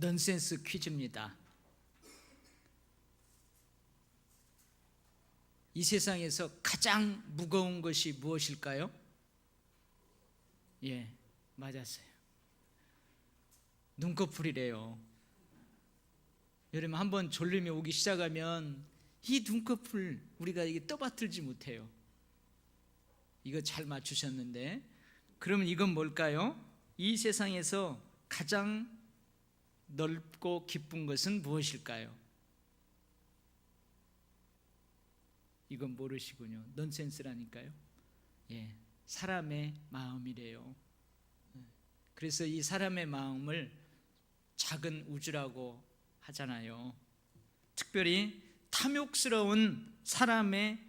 넌센스 퀴즈입니다. 이 세상에서 가장 무거운 것이 무엇일까요? 예, 맞았어요. 눈꺼풀이래요. 여러분, 한번 졸림이 오기 시작하면 이 눈꺼풀 우리가 이게 떠받들지 못해요. 이거 잘 맞추셨는데, 그러면 이건 뭘까요? 이 세상에서 가장 넓고 깊은 것은 무엇일까요? 이건 모르시군요. 넌센스라니까요. 예, 사람의 마음이래요. 그래서 이 사람의 마음을 작은 우주라고 하잖아요. 특별히 탐욕스러운 사람의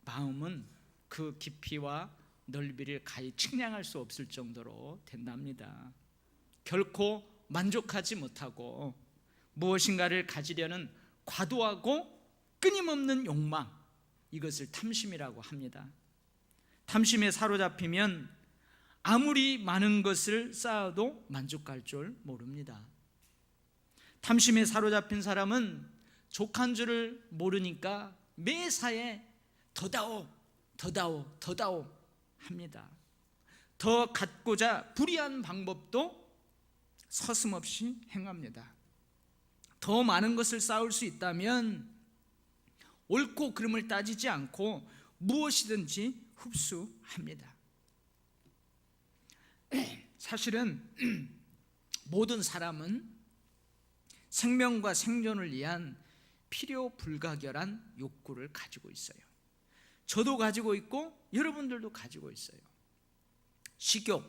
마음은 그 깊이와 넓이를 가히 측량할 수 없을 정도로 된답니다. 결코 만족하지 못하고 무엇인가를 가지려는 과도하고 끊임없는 욕망, 이것을 탐심이라고 합니다. 탐심에 사로잡히면 아무리 많은 것을 쌓아도 만족할 줄 모릅니다. 탐심에 사로잡힌 사람은 족한 줄을 모르니까 매사에 더다오 더다오 더다오 합니다. 더 갖고자 불의한 방법도 서슴없이 행합니다. 더 많은 것을 쌓을 수 있다면 옳고 그름을 따지지 않고 무엇이든지 흡수합니다. 사실은 모든 사람은 생명과 생존을 위한 필요 불가결한 욕구를 가지고 있어요. 저도 가지고 있고 여러분들도 가지고 있어요. 식욕,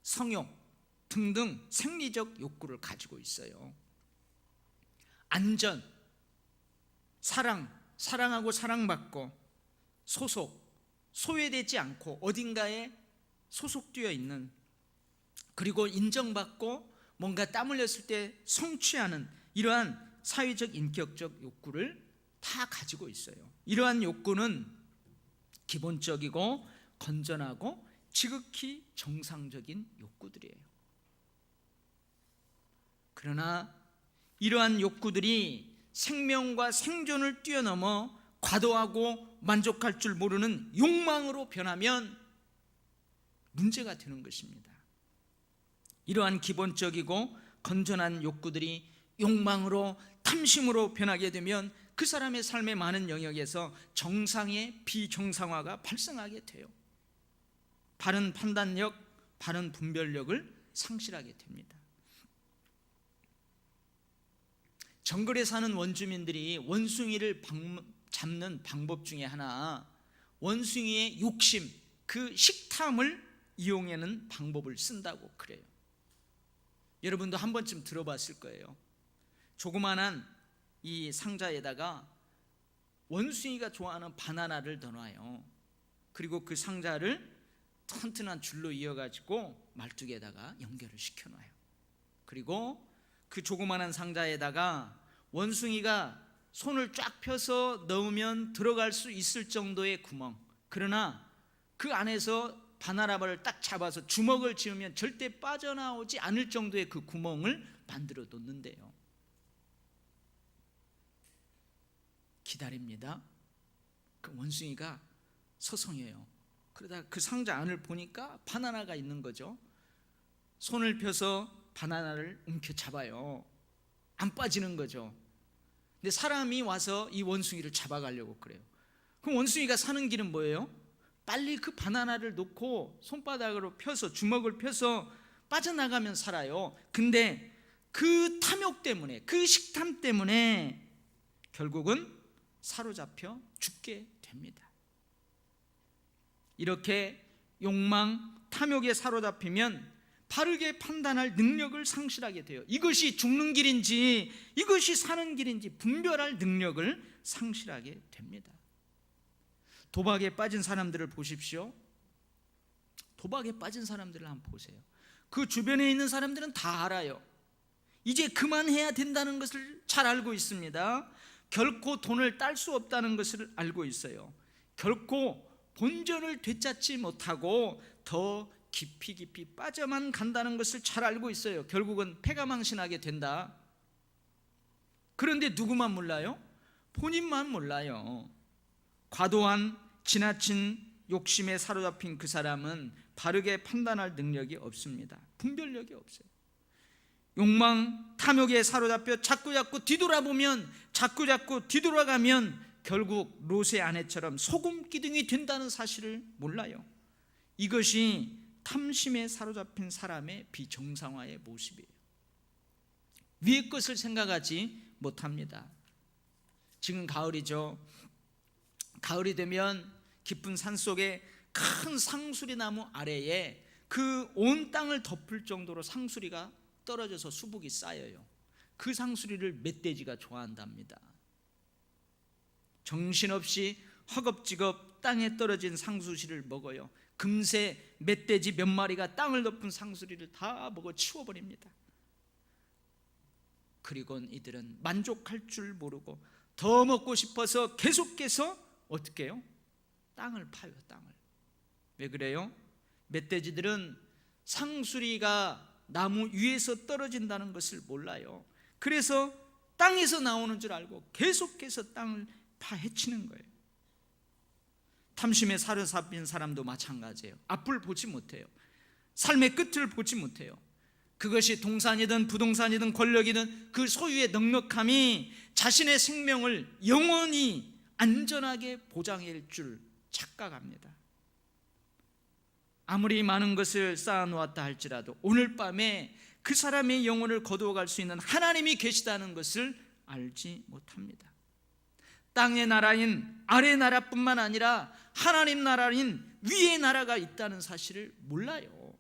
성욕 등등 생리적 욕구를 가지고 있어요. 안전, 사랑하고 사랑받고 소외되지 않고 어딘가에 소속되어 있는, 그리고 인정받고 뭔가 땀 흘렸을 때 성취하는 이러한 사회적 인격적 욕구를 다 가지고 있어요. 이러한 욕구는 기본적이고 건전하고 지극히 정상적인 욕구들이에요. 그러나 이러한 욕구들이 생명과 생존을 뛰어넘어 과도하고 만족할 줄 모르는 욕망으로 변하면 문제가 되는 것입니다. 이러한 기본적이고 건전한 욕구들이 욕망으로, 탐심으로 변하게 되면 그 사람의 삶의 많은 영역에서 정상의 비정상화가 발생하게 돼요. 바른 판단력, 바른 분별력을 상실하게 됩니다. 정글에 사는 원주민들이 원숭이를 잡는 방법 중에 하나, 원숭이의 욕심, 그 식탐을 이용하는 방법을 쓴다고 그래요. 여러분도 한 번쯤 들어봤을 거예요. 조그만한 이 상자에다가 원숭이가 좋아하는 바나나를 넣어놔요. 그리고 그 상자를 튼튼한 줄로 이어가지고 말뚝에다가 연결을 시켜놔요. 그리고 그 조그만한 상자에다가 원숭이가 손을 쫙 펴서 넣으면 들어갈 수 있을 정도의 구멍, 그러나 그 안에서 바나나를 딱 잡아서 주먹을 쥐으면 절대 빠져나오지 않을 정도의 그 구멍을 만들어 놓는데요. 기다립니다. 그 원숭이가 서성여요. 그러다 그 상자 안을 보니까 바나나가 있는 거죠. 손을 펴서 바나나를 움켜잡아요. 안 빠지는 거죠. 근데 사람이 와서 이 원숭이를 잡아가려고 그래요. 그럼 원숭이가 사는 길은 뭐예요? 빨리 그 바나나를 놓고 손바닥으로 펴서, 주먹을 펴서 빠져나가면 살아요. 근데 그 탐욕 때문에, 그 식탐 때문에 결국은 사로잡혀 죽게 됩니다. 이렇게 욕망, 탐욕에 사로잡히면 바르게 판단할 능력을 상실하게 돼요. 이것이 죽는 길인지 이것이 사는 길인지 분별할 능력을 상실하게 됩니다. 도박에 빠진 사람들을 보십시오. 도박에 빠진 사람들을 한번 보세요. 그 주변에 있는 사람들은 다 알아요. 이제 그만해야 된다는 것을 잘 알고 있습니다. 결코 돈을 딸 수 없다는 것을 알고 있어요. 결코 본전을 되찾지 못하고 더 깊이 빠져만 간다는 것을 잘 알고 있어요. 결국은 패가망신하게 된다. 그런데 누구만 몰라요? 본인만 몰라요. 과도한 지나친 욕심에 사로잡힌 그 사람은 바르게 판단할 능력이 없습니다. 분별력이 없어요. 욕망, 탐욕에 사로잡혀 자꾸 뒤돌아보면, 자꾸 뒤돌아가면 결국 롯의 아내처럼 소금 기둥이 된다는 사실을 몰라요. 이것이 탐심에 사로잡힌 사람의 비정상화의 모습이에요. 위의 것을 생각하지 못합니다. 지금 가을이죠. 가을이 되면 깊은 산속에 큰 상수리 나무 아래에 그 온 땅을 덮을 정도로 상수리가 떨어져서 수북이 쌓여요. 그 상수리를 멧돼지가 좋아한답니다. 정신없이 허겁지겁 땅에 떨어진 상수리를 먹어요. 금세 멧돼지 몇 마리가 땅을 덮은 상수리를 다 먹어 치워버립니다. 그리고는 이들은 만족할 줄 모르고 더 먹고 싶어서 계속해서 어떻게 해요? 땅을 파요. 땅을. 왜 그래요? 멧돼지들은 상수리가 나무 위에서 떨어진다는 것을 몰라요. 그래서 땅에서 나오는 줄 알고 계속해서 땅을 파헤치는 거예요. 탐심에 사로잡힌 사람도 마찬가지예요. 앞을 보지 못해요. 삶의 끝을 보지 못해요. 그것이 동산이든 부동산이든 권력이든 그 소유의 넉넉함이 자신의 생명을 영원히 안전하게 보장할 줄 착각합니다. 아무리 많은 것을 쌓아놓았다 할지라도 오늘 밤에 그 사람의 영혼을 거두어갈 수 있는 하나님이 계시다는 것을 알지 못합니다. 땅의 나라인 아래 나라뿐만 아니라 하나님 나라인 위의 나라가 있다는 사실을 몰라요.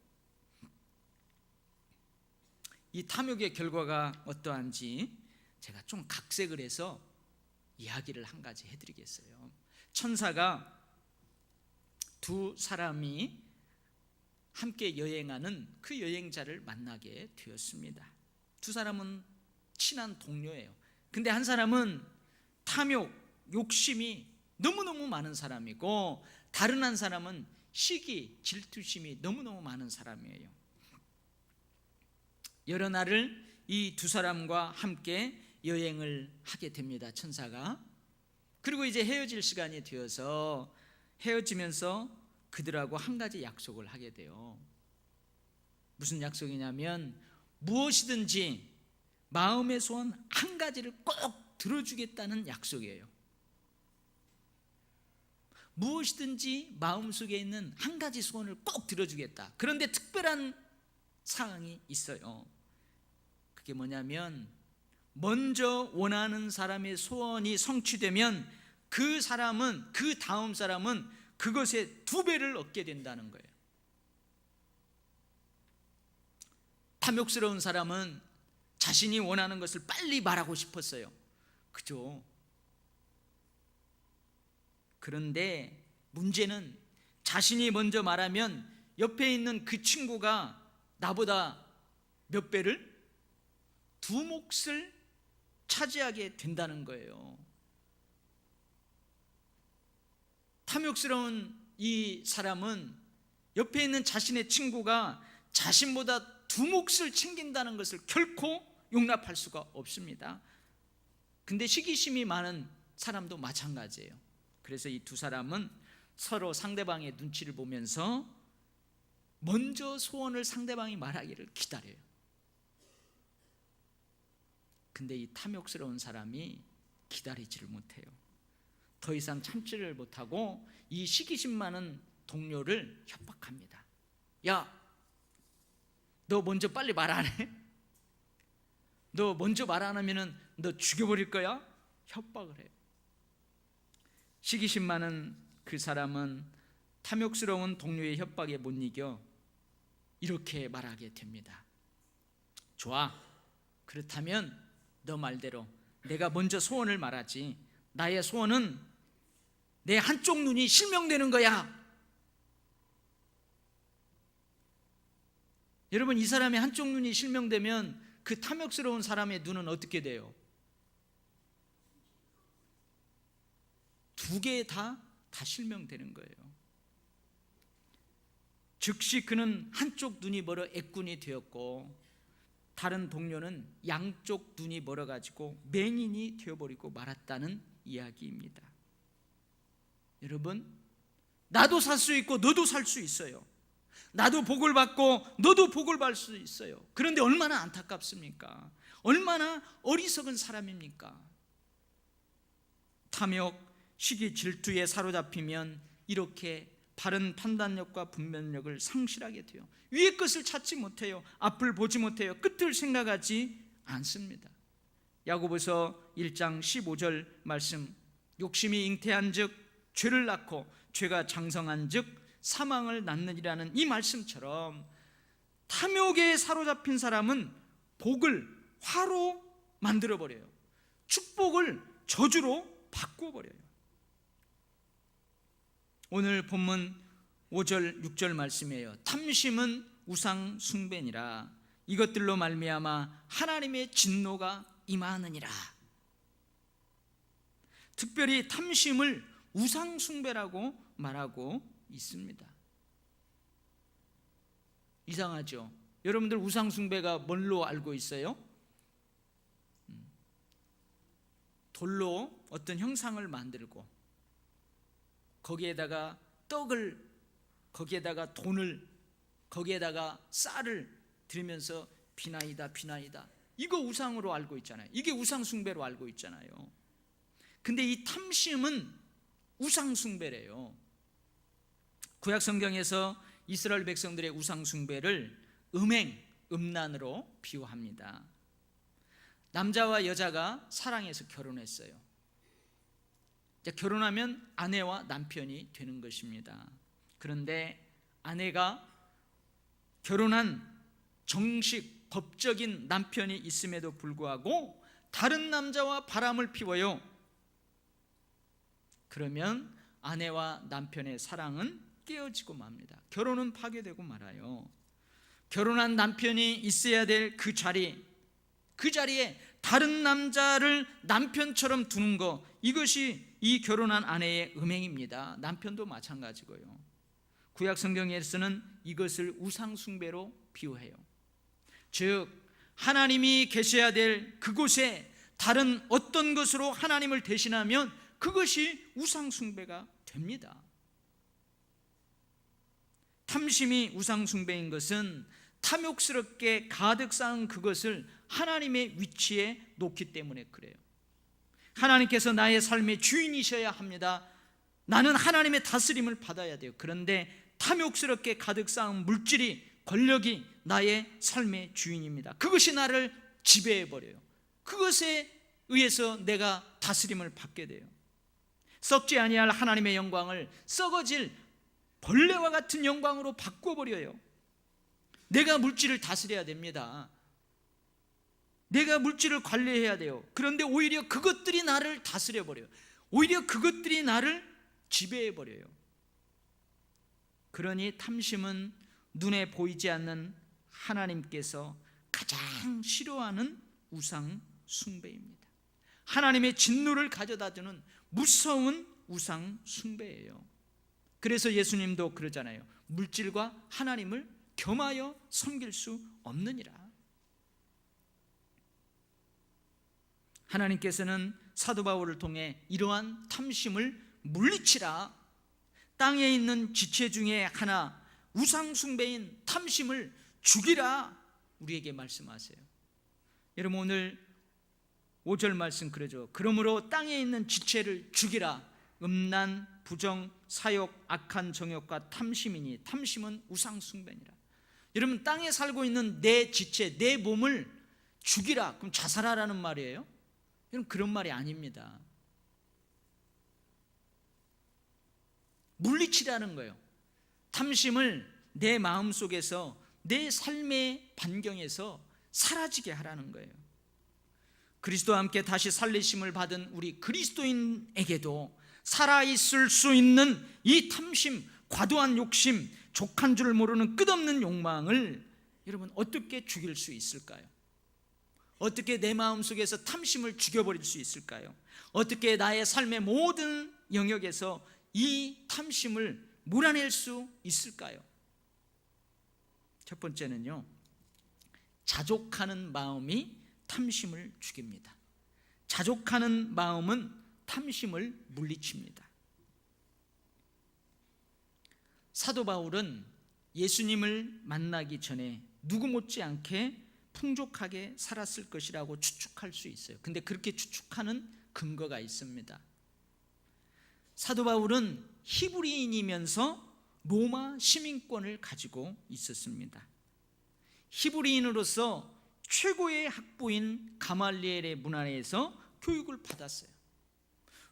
이 탐욕의 결과가 어떠한지 제가 좀 각색을 해서 이야기를 한 가지 해드리겠어요. 천사가 두 사람이 함께 여행하는 그 여행자를 만나게 되었습니다. 두 사람은 친한 동료예요. 근데 한 사람은 탐욕, 욕심이 너무너무 많은 사람이고 다른 한 사람은 시기, 질투심이 너무너무 많은 사람이에요. 여러 날을 이 두 사람과 함께 여행을 하게 됩니다. 천사가. 그리고 이제 헤어질 시간이 되어서 헤어지면서 그들하고 한 가지 약속을 하게 돼요. 무슨 약속이냐면 무엇이든지 마음의 소원 한 가지를 꼭 들어주겠다는 약속이에요. 무엇이든지 마음속에 있는 한 가지 소원을 꼭 들어주겠다. 그런데 특별한 사항이 있어요. 그게 뭐냐면 먼저 원하는 사람의 소원이 성취되면 그 사람은, 그 다음 사람은 그것의 2배를 얻게 된다는 거예요. 탐욕스러운 사람은 자신이 원하는 것을 빨리 말하고 싶었어요. 그죠? 그런데 문제는 자신이 먼저 말하면 옆에 있는 그 친구가 나보다 몇 배를? 2 몫을 차지하게 된다는 거예요. 탐욕스러운 이 사람은 옆에 있는 자신의 친구가 자신보다 2 몫을 챙긴다는 것을 결코 용납할 수가 없습니다. 근데 시기심이 많은 사람도 마찬가지예요. 그래서 이 두 사람은 서로 상대방의 눈치를 보면서 먼저 소원을 상대방이 말하기를 기다려요. 근데 이 탐욕스러운 사람이 기다리지를 못해요. 더 이상 참지를 못하고 이 시기심 많은 동료를 협박합니다. 야, 너 먼저 빨리 말 안 해? 너 먼저 말 안 하면 너 죽여버릴 거야? 협박을 해요. 시기심 많은 그 사람은 탐욕스러운 동료의 협박에 못 이겨 이렇게 말하게 됩니다. 좋아, 그렇다면 너 말대로 내가 먼저 소원을 말하지. 나의 소원은 내 한쪽 눈이 실명되는 거야. 여러분, 이 사람의 한쪽 눈이 실명되면 그 탐욕스러운 사람의 눈은 어떻게 돼요? 2개 다 실명되는 거예요. 즉시 그는 한쪽 눈이 멀어 애꾼이 되었고 다른 동료는 양쪽 눈이 멀어가지고 맹인이 되어버리고 말았다는 이야기입니다. 여러분, 나도 살 수 있고 너도 살 수 있어요. 나도 복을 받고 너도 복을 받을 수 있어요. 그런데 얼마나 안타깝습니까? 얼마나 어리석은 사람입니까? 탐욕, 시기, 질투에 사로잡히면 이렇게 바른 판단력과 분별력을 상실하게 돼요. 위의 것을 찾지 못해요. 앞을 보지 못해요. 끝을 생각하지 않습니다. 야고보서 1장 15절 말씀, 욕심이 잉태한 즉 죄를 낳고 죄가 장성한 즉 사망을 낳느니라는 이 말씀처럼 탐욕에 사로잡힌 사람은 복을 화로 만들어버려요. 축복을 저주로 바꿔버려요. 오늘 본문 5절 6절 말씀이에요. 탐심은 우상 숭배니라. 이것들로 말미암아 하나님의 진노가 임하느니라. 특별히 탐심을 우상 숭배라고 말하고 있습니다. 이상하죠? 여러분들 우상 숭배가 뭘로 알고 있어요? 돌로 어떤 형상을 만들고 거기에다가 떡을, 거기에다가 돈을, 거기에다가 쌀을 들으면서 비나이다 비나이다, 이거 우상으로 알고 있잖아요. 이게 우상 숭배로 알고 있잖아요. 근데 이 탐심은 우상 숭배래요. 구약 성경에서 이스라엘 백성들의 우상 숭배를 음행, 음란으로 비유합니다. 남자와 여자가 사랑해서 결혼했어요. 결혼하면 아내와 남편이 되는 것입니다. 그런데 아내가 결혼한 정식 법적인 남편이 있음에도 불구하고 다른 남자와 바람을 피워요. 그러면 아내와 남편의 사랑은 깨어지고 맙니다. 결혼은 파괴되고 말아요. 결혼한 남편이 있어야 될 그 자리에 다른 남자를 남편처럼 두는 것, 이것이 이 결혼한 아내의 음행입니다. 남편도 마찬가지고요. 구약 성경에서는 이것을 우상 숭배로 비유해요. 즉 하나님이 계셔야 될 그곳에 다른 어떤 것으로 하나님을 대신하면 그것이 우상 숭배가 됩니다. 탐심이 우상 숭배인 것은 탐욕스럽게 가득 쌓은 그것을 하나님의 위치에 놓기 때문에 그래요. 하나님께서 나의 삶의 주인이셔야 합니다. 나는 하나님의 다스림을 받아야 돼요. 그런데 탐욕스럽게 가득 쌓은 물질이, 권력이 나의 삶의 주인입니다. 그것이 나를 지배해버려요. 그것에 의해서 내가 다스림을 받게 돼요. 썩지 아니할 하나님의 영광을 썩어질 벌레와 같은 영광으로 바꿔버려요. 내가 물질을 다스려야 됩니다. 내가 물질을 관리해야 돼요. 그런데 오히려 그것들이 나를 다스려버려요. 오히려 그것들이 나를 지배해버려요. 그러니 탐심은 눈에 보이지 않는 하나님께서 가장 싫어하는 우상 숭배입니다. 하나님의 진노를 가져다주는 무서운 우상 숭배예요. 그래서 예수님도 그러잖아요. 물질과 하나님을 겸하여 섬길 수 없느니라. 하나님께서는 사도 바울을 통해 이러한 탐심을 물리치라, 땅에 있는 지체 중에 하나 우상 숭배인 탐심을 죽이라, 우리에게 말씀하세요. 여러분 오늘 5절 말씀 그러죠. 그러므로 땅에 있는 지체를 죽이라. 음란, 부정, 사욕, 악한 정욕과 탐심이니 탐심은 우상 숭배니라. 여러분 땅에 살고 있는 내 지체, 내 몸을 죽이라. 그럼 자살하라는 말이에요? 여러분 그런 말이 아닙니다. 물리치라는 거예요. 탐심을 내 마음속에서, 내 삶의 반경에서 사라지게 하라는 거예요. 그리스도와 함께 다시 살리심을 받은 우리 그리스도인에게도 살아있을 수 있는 이 탐심, 과도한 욕심, 족한 줄 모르는 끝없는 욕망을 여러분 어떻게 죽일 수 있을까요? 어떻게 내 마음속에서 탐심을 죽여버릴 수 있을까요? 어떻게 나의 삶의 모든 영역에서 이 탐심을 몰아낼 수 있을까요? 첫 번째는요, 자족하는 마음이 탐심을 죽입니다. 자족하는 마음은 탐심을 물리칩니다. 사도 바울은 예수님을 만나기 전에 누구 못지않게 풍족하게 살았을 것이라고 추측할 수 있어요. 근데 그렇게 추측하는 근거가 있습니다. 사도 바울은 히브리인이면서 로마 시민권을 가지고 있었습니다. 히브리인으로서 최고의 학부인 가말리엘의 문화에서 교육을 받았어요.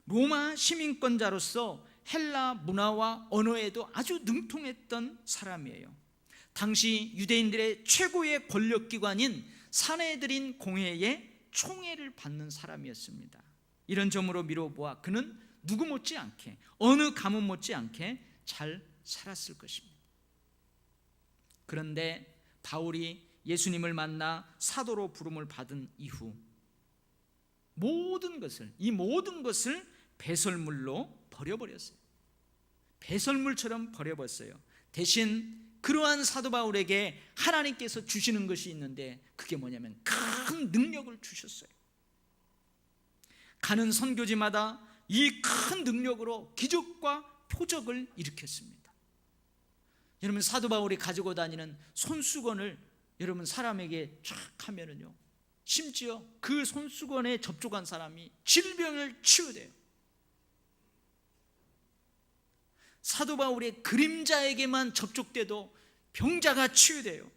로마 시민권자로서 헬라 문화와 언어에도 아주 능통했던 사람이에요. 당시 유대인들의 최고의 권력기관인 사내드린 공회의 총애를 받는 사람이었습니다. 이런 점으로 미뤄보아 그는 누구 못지않게, 어느 가문 못지않게 잘 살았을 것입니다. 그런데 바울이 예수님을 만나 사도로 부름을 받은 이후 이 모든 것을 배설물로 버려버렸어요. 배설물처럼 버려버렸어요. 대신 그러한 사도 바울에게 하나님께서 주시는 것이 있는데 그게 뭐냐면 큰 능력을 주셨어요. 가는 선교지마다 이 큰 능력으로 기적과 표적을 일으켰습니다. 여러분, 사도 바울이 가지고 다니는 손수건을 여러분 사람에게 쫙 하면은요, 심지어 그 손수건에 접촉한 사람이 질병을 치유돼요. 사도 바울의 그림자에게만 접촉돼도 병자가 치유돼요.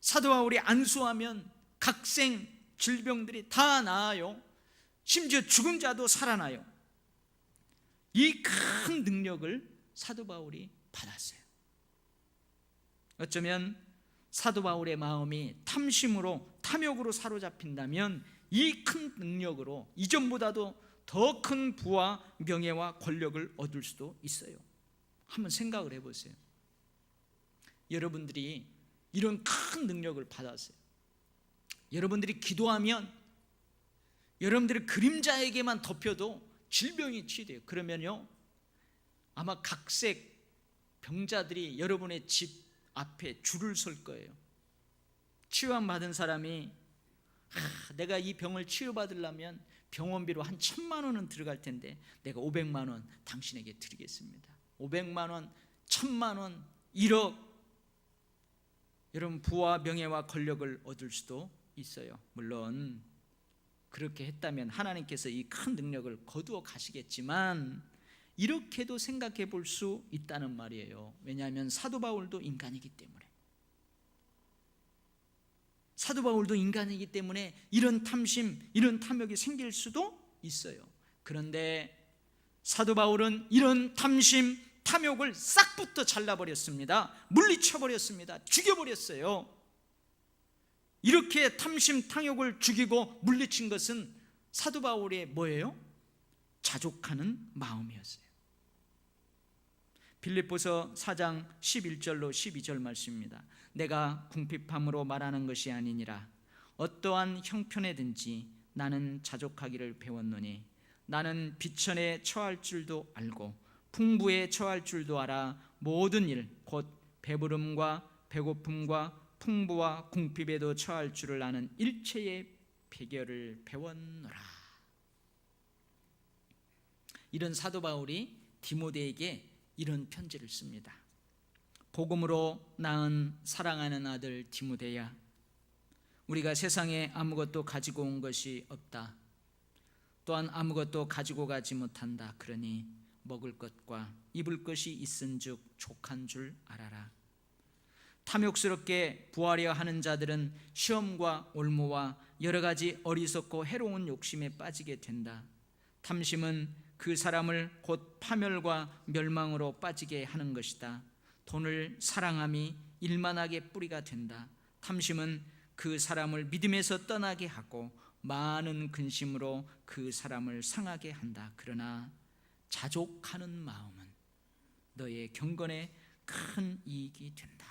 사도 바울이 안수하면 각생 질병들이 다 나아요. 심지어 죽은 자도 살아나요. 이 큰 능력을 사도 바울이 받았어요. 어쩌면 사도 바울의 마음이 탐심으로, 탐욕으로 사로잡힌다면 이 큰 능력으로 이전보다도 더 큰 부와 명예와 권력을 얻을 수도 있어요. 한번 생각을 해보세요. 여러분들이 이런 큰 능력을 받았어요. 여러분들이 기도하면 여러분들의 그림자에게만 덮여도 질병이 치유돼요. 그러면요, 아마 각색 병자들이 여러분의 집 앞에 줄을 설 거예요. 치유함 받은 사람이 내가 이 병을 치유받으려면 병원비로 한 1,000만 원은 들어갈 텐데 내가 500만 원 당신에게 드리겠습니다. 500만 원, 1,000만 원, 1억, 여러분 부와 명예와 권력을 얻을 수도 있어요. 물론 그렇게 했다면 하나님께서 이 큰 능력을 거두어 가시겠지만 이렇게도 생각해 볼 수 있다는 말이에요. 왜냐하면 사도 바울도 인간이기 때문에, 사도 바울도 인간이기 때문에 이런 탐심, 이런 탐욕이 생길 수도 있어요. 그런데 사도 바울은 이런 탐심, 탐욕을 싹부터 잘라버렸습니다. 물리쳐버렸습니다. 죽여버렸어요. 이렇게 탐심, 탐욕을 죽이고 물리친 것은 사도 바울의 뭐예요? 자족하는 마음이었어요. 빌립보서 4장 11절로 12절 말씀입니다. 내가 궁핍함으로 말하는 것이 아니니라. 어떠한 형편에든지 나는 자족하기를 배웠노니 나는 비천에 처할 줄도 알고 풍부에 처할 줄도 알아 모든 일 곧 배부름과 배고픔과 풍부와 궁핍에도 처할 줄을 아는 일체의 비결을 배웠노라. 이런 사도 바울이 디모데에게 이런 편지를 씁니다. 복음으로 낳은 사랑하는 아들 디모데야, 우리가 세상에 아무것도 가지고 온 것이 없다. 또한 아무것도 가지고 가지 못한다. 그러니 먹을 것과 입을 것이 있은즉 족한 줄 알아라. 탐욕스럽게 부하려 하는 자들은 시험과 올무와 여러 가지 어리석고 해로운 욕심에 빠지게 된다. 탐심은 그 사람을 곧 파멸과 멸망으로 빠지게 하는 것이다. 돈을 사랑함이 일만하게 뿌리가 된다. 탐심은 그 사람을 믿음에서 떠나게 하고 많은 근심으로 그 사람을 상하게 한다. 그러나 자족하는 마음은 너의 경건에 큰 이익이 된다.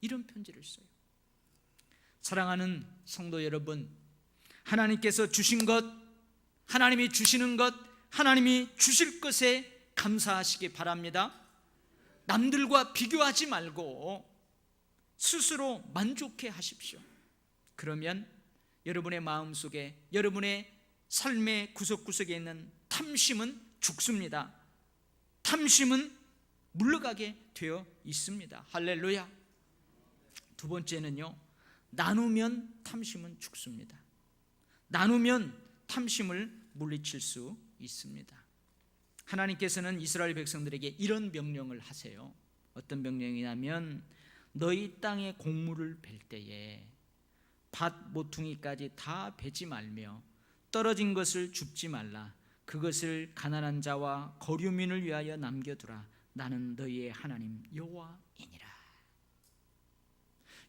이런 편지를 써요. 사랑하는 성도 여러분, 하나님께서 주신 것, 하나님이 주시는 것, 하나님이 주실 것에 감사하시기 바랍니다. 남들과 비교하지 말고 스스로 만족해 하십시오. 그러면 여러분의 마음속에, 여러분의 삶의 구석구석에 있는 탐심은 죽습니다. 탐심은 물러가게 되어 있습니다. 할렐루야. 두 번째는요, 나누면 탐심은 죽습니다. 나누면 탐심을 물리칠 수 있습니다. 하나님께서는 이스라엘 백성들에게 이런 명령을 하세요. 어떤 명령이냐면, 너희 땅에 곡물을 벨 때에 밭 모퉁이까지 다 베지 말며 떨어진 것을 줍지 말라. 그것을 가난한 자와 거류민을 위하여 남겨두라. 나는 너희의 하나님 여호와이니라.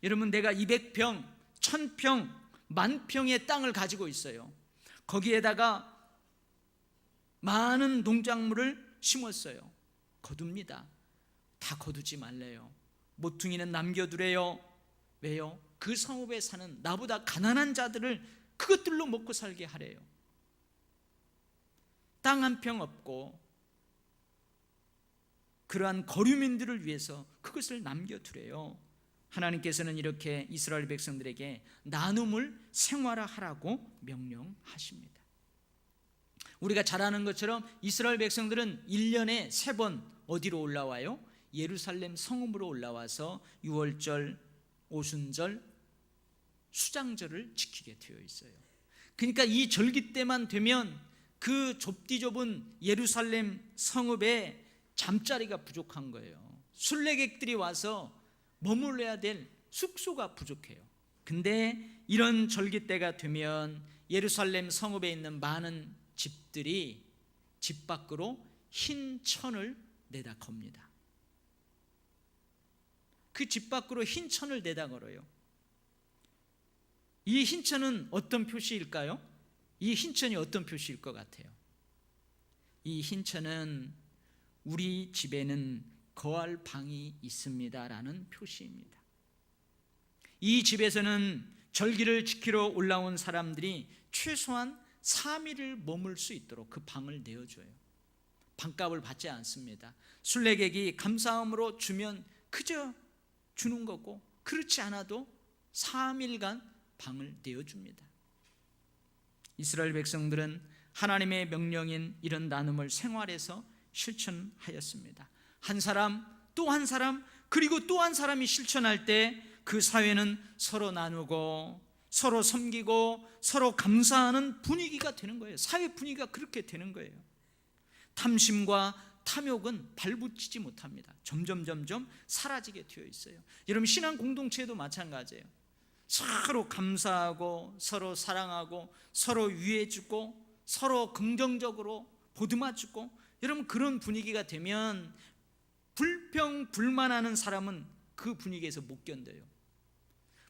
여러분, 내가 200평, 1000평, 10,000평의 땅을 가지고 있어요. 거기에다가 많은 농작물을 심었어요. 거둡니다. 다 거두지 말래요. 모퉁이는 남겨두래요. 왜요? 그 성읍에 사는 나보다 가난한 자들을 그것들로 먹고 살게 하래요. 땅 한 평 없고 그러한 거류민들을 위해서 그것을 남겨두래요. 하나님께서는 이렇게 이스라엘 백성들에게 나눔을 생활화하라고 명령하십니다. 우리가 잘 아는 것처럼 이스라엘 백성들은 1년에 3번 어디로 올라와요? 예루살렘 성읍으로 올라와서 유월절, 오순절, 수장절을 지키게 되어 있어요. 그러니까 이 절기 때만 되면 그 좁디 좁은 예루살렘 성읍에 잠자리가 부족한 거예요. 순례객들이 와서 머물러야 될 숙소가 부족해요. 근데 이런 절기 때가 되면 예루살렘 성읍에 있는 많은 집들이 집 밖으로 흰 천을 내다 겁니다. 그 집 밖으로 흰 천을 내다 걸어요. 이 흰 천은 어떤 표시일까요? 이 흰 천이 어떤 표시일 것 같아요? 이 흰 천은 우리 집에는 거할 방이 있습니다라는 표시입니다. 이 집에서는 절기를 지키러 올라온 사람들이 최소한 3일을 머물 수 있도록 그 방을 내어줘요. 방값을 받지 않습니다. 순례객이 감사함으로 주면 그저 주는 거고, 그렇지 않아도 3일간 방을 내어줍니다. 이스라엘 백성들은 하나님의 명령인 이런 나눔을 생활에서 실천하였습니다. 한 사람, 또 한 사람, 그리고 또 한 사람이 실천할 때 그 사회는 서로 나누고 서로 섬기고 서로 감사하는 분위기가 되는 거예요. 사회 분위기가 그렇게 되는 거예요. 탐심과 탐욕은 발붙이지 못합니다. 점점 사라지게 되어 있어요. 여러분, 신앙 공동체도 마찬가지예요. 서로 감사하고 서로 사랑하고 서로 위해주고 서로 긍정적으로 보듬어주고, 여러분, 그런 분위기가 되면 불평불만하는 사람은 그 분위기에서 못 견뎌요.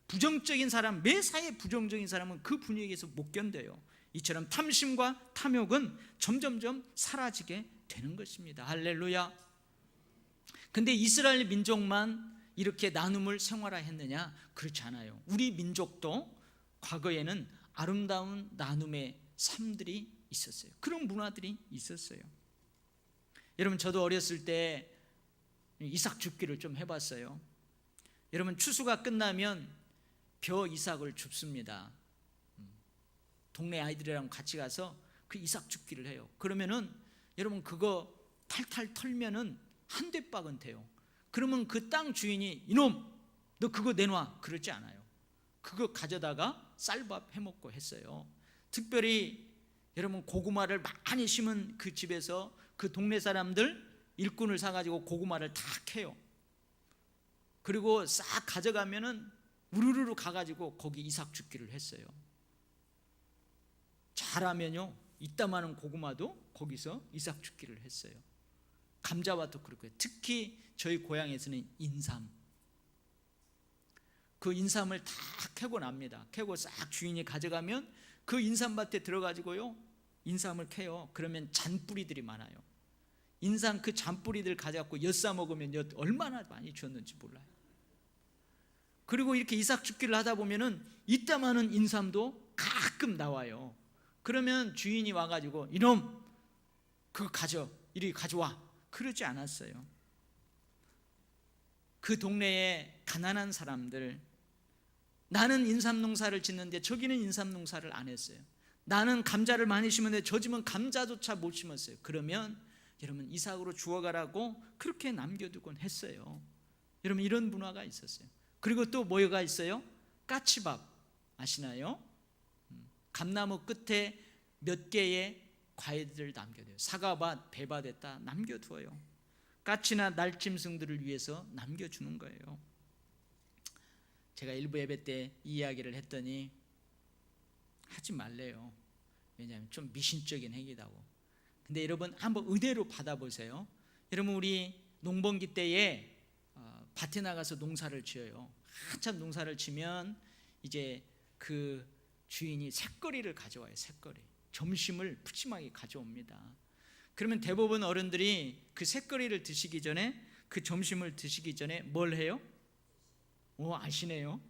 부정적인 사람, 매사에 부정적인 사람은 그 분위기에서 못 견뎌요. 이처럼 탐심과 탐욕은 점점 사라지게 되는 것입니다. 할렐루야. 근데 이스라엘 민족만 이렇게 나눔을 생활화했느냐? 그렇지 않아요. 우리 민족도 과거에는 아름다운 나눔의 삶들이 있었어요. 그런 문화들이 있었어요. 여러분, 저도 어렸을 때 이삭 줍기를 좀 해봤어요. 여러분, 추수가 끝나면 벼 이삭을 줍습니다. 동네 아이들이랑 같이 가서 그 이삭 줍기를 해요. 그러면은 여러분, 그거 탈탈 털면은 한 대박은 돼요. 그러면 그 땅 주인이 이놈 너 그거 내놔, 그러지 않아요. 그거 가져다가 쌀밥 해먹고 했어요. 특별히 여러분, 고구마를 많이 심은 그 집에서 그 동네 사람들 일꾼을 사가지고 고구마를 다 캐요. 그리고 싹 가져가면은 우르르르 가가지고 거기 이삭 줍기를 했어요. 잘하면요, 이따만한 고구마도 거기서 이삭 줍기를 했어요. 감자밭도 그렇고요. 특히 저희 고향에서는 인삼, 그 인삼을 다 캐고 납니다. 캐고 싹 주인이 가져가면 그 인삼밭에 들어가지고요, 인삼을 캐요. 그러면 잔뿌리들이 많아요. 인삼 그 잔뿌리들 가져갖고 엿싸 먹으면 엿 얼마나 많이 줬는지 몰라요. 그리고 이렇게 이삭 줍기를 하다 보면은 이따만한 인삼도 가끔 나와요. 그러면 주인이 와가지고 이놈 그거 이리 가져와, 그러지 않았어요. 그 동네에 가난한 사람들, 나는 인삼농사를 짓는데 저기는 인삼농사를 안 했어요. 나는 감자를 많이 심었는데 저 집은 감자조차 못 심었어요. 그러면 여러분 이삭으로 주워가라고 그렇게 남겨두곤 했어요. 여러분 이런 문화가 있었어요. 그리고 또 뭐가 있어요? 까치밥 아시나요? 감나무 끝에 몇 개의 과일들을 남겨둬요. 사과밭, 배밭에다 남겨두어요. 까치나 날짐승들을 위해서 남겨주는 거예요. 제가 일부 예배 때 이 이야기를 했더니 하지 말래요. 왜냐하면 좀 미신적인 행위다고. 근데 여러분 한번 은혜로 받아보세요. 여러분 우리 농번기 때에 밭에 나가서 농사를 지어요. 한참 농사를 치면 이제 그 주인이 새거리를 가져와요. 새거리. 점심을 푸짐하게 가져옵니다. 그러면 대부분 어른들이 그 새거리를 드시기 전에, 그 점심을 드시기 전에 뭘 해요? 아시네요.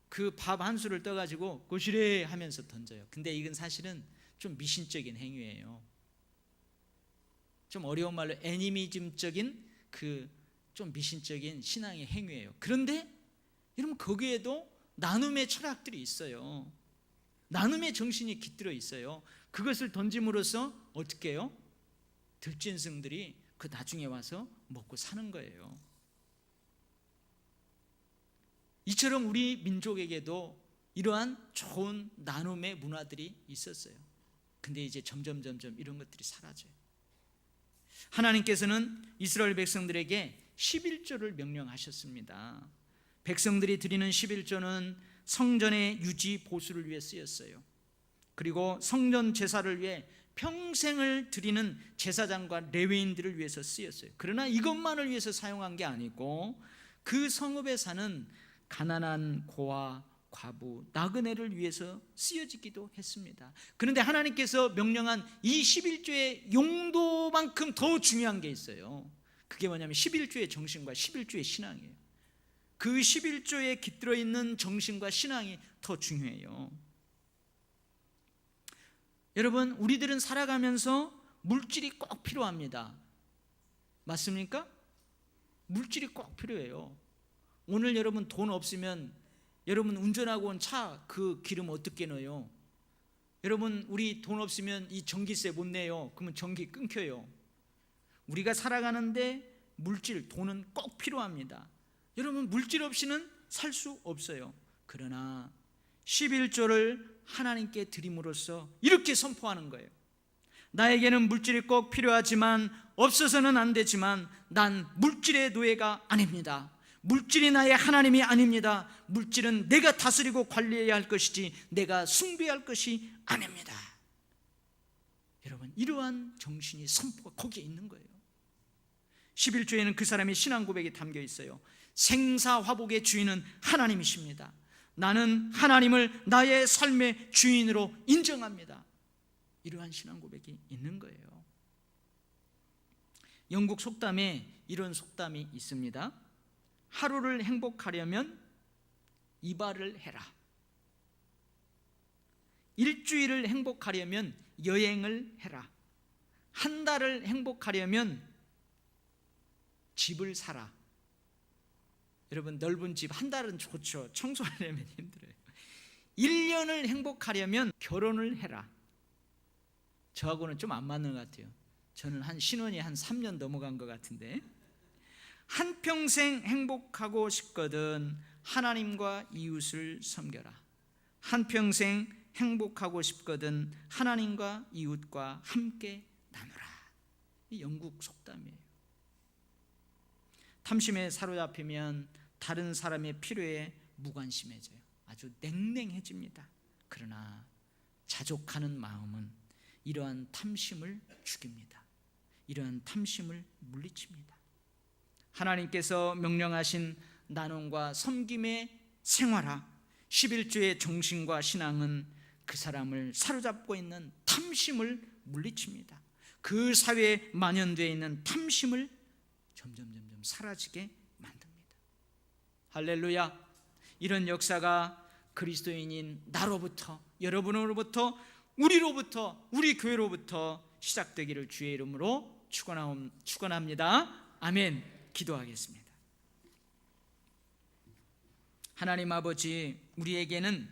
그 밥 한 수를 떠가지고 고시래 하면서 던져요. 근데 이건 사실은 좀 미신적인 행위예요. 좀 어려운 말로 애니미즘적인 그 좀 미신적인 신앙의 행위예요. 그런데 여러분 거기에도 나눔의 철학들이 있어요. 나눔의 정신이 깃들어 있어요. 그것을 던짐으로써 어떻게 해요? 들짐승들이 그 나중에 와서 먹고 사는 거예요. 이처럼 우리 민족에게도 이러한 좋은 나눔의 문화들이 있었어요. 근데 이제 점점 이런 것들이 사라져요. 하나님께서는 이스라엘 백성들에게 11조를 명령하셨습니다. 백성들이 드리는 11조는 성전의 유지 보수를 위해 쓰였어요. 그리고 성전 제사를 위해 평생을 드리는 제사장과 레위인들을 위해서 쓰였어요. 그러나 이것만을 위해서 사용한 게 아니고 그 성읍에 사는 가난한 고아, 과부, 나그네를 위해서 쓰여지기도 했습니다. 그런데 하나님께서 명령한 이 11조의 용도만큼 더 중요한 게 있어요. 그게 뭐냐면 11조의 정신과 11조의 신앙이에요. 그 11조에 깃들어 있는 정신과 신앙이 더 중요해요. 여러분 우리들은 살아가면서 물질이 꼭 필요합니다. 맞습니까? 물질이 꼭 필요해요. 오늘 여러분 돈 없으면 여러분 운전하고 온 차 그 기름 어떻게 넣어요? 여러분 우리 돈 없으면 이 전기세 못 내요. 그러면 전기 끊겨요. 우리가 살아가는데 물질, 돈은 꼭 필요합니다. 여러분 물질 없이는 살 수 없어요. 그러나 11조를 하나님께 드림으로써 이렇게 선포하는 거예요. 나에게는 물질이 꼭 필요하지만 없어서는 안 되지만 난 물질의 노예가 아닙니다. 물질이 나의 하나님이 아닙니다. 물질은 내가 다스리고 관리해야 할 것이지 내가 숭배해야 할 것이 아닙니다. 여러분 이러한 정신이 선포가 거기에 있는 거예요. 11조에는 그 사람의 신앙 고백이 담겨 있어요. 생사화복의 주인은 하나님이십니다. 나는 하나님을 나의 삶의 주인으로 인정합니다. 이러한 신앙 고백이 있는 거예요. 영국 속담에 이런 속담이 있습니다. 하루를 행복하려면 이발을 해라. 일주일을 행복하려면 여행을 해라. 한 달을 행복하려면 집을 사라. 여러분 넓은 집 한 달은 좋죠. 청소하려면 힘들어요. 1년을 행복하려면 결혼을 해라. 저하고는 좀 안 맞는 것 같아요. 저는 한 신혼이 한 3년 넘어간 것 같은데, 한평생 행복하고 싶거든 하나님과 이웃을 섬겨라. 한평생 행복하고 싶거든 하나님과 이웃과 함께 나누라. 이 영국 속담이에요. 탐심에 사로잡히면 다른 사람의 필요에 무관심해져요. 아주 냉랭해집니다. 그러나 자족하는 마음은 이러한 탐심을 죽입니다. 이러한 탐심을 물리칩니다. 하나님께서 명령하신 나눔과 섬김의 생활화, 11조의 정신과 신앙은 그 사람을 사로잡고 있는 탐심을 물리칩니다. 그 사회에 만연되어 있는 탐심을 점점 사라지게 만듭니다. 할렐루야. 이런 역사가 그리스도인인 나로부터, 여러분으로부터, 우리로부터, 우리 교회로부터 시작되기를 주의 이름으로 축원합니다. 아멘. 기도하겠습니다. 하나님 아버지, 우리에게는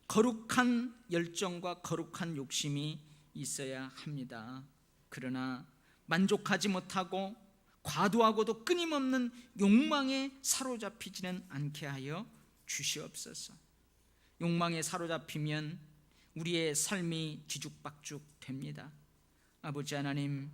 거룩한 열정과 거룩한 욕심이 있어야 합니다. 그러나 만족하지 못하고 과도하고도 끊임없는 욕망에 사로잡히지는 않게 하여 주시옵소서. 욕망에 사로잡히면 우리의 삶이 뒤죽박죽 됩니다. 아버지 하나님,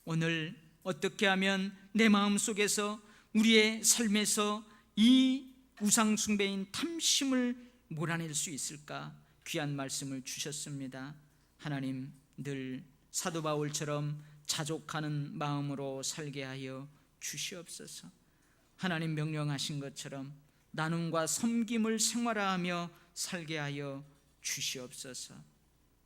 오늘 어떻게 하면 내 마음속에서 우리의 삶에서 이 우상숭배인 탐심을 몰아낼 수 있을까? 귀한 말씀을 주셨습니다. 하나님, 늘 사도 바울처럼 자족하는 마음으로 살게 하여 주시옵소서. 하나님 명령하신 것처럼 나눔과 섬김을 생활화하며 살게 하여 주시옵소서.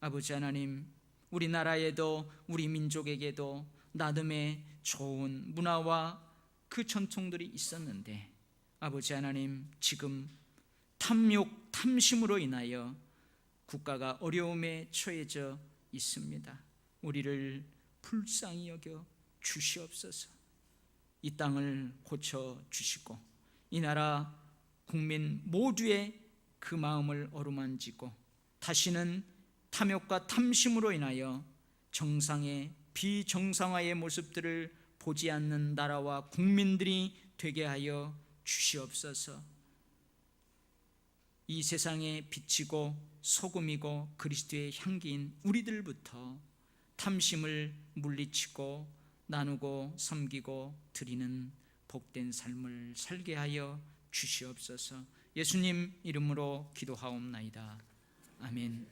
아버지 하나님, 우리나라에도 우리 민족에게도 나눔의 좋은 문화와 그 전통들이 있었는데, 아버지 하나님, 지금 탐욕, 탐심으로 인하여 국가가 어려움에 처해져 있습니다. 우리를 불쌍히 여겨 주시옵소서. 이 땅을 고쳐 주시고 이 나라 국민 모두의 그 마음을 어루만지고 다시는 탐욕과 탐심으로 인하여 정상의 비정상화의 모습들을 보지 않는 나라와 국민들이 되게 하여 주시옵소서. 이 세상에 비치고 소금이고 그리스도의 향기인 우리들부터 탐심을 물리치고 나누고 섬기고 드리는 복된 삶을 살게 하여 주시옵소서. 예수님 이름으로 기도하옵나이다. 아멘.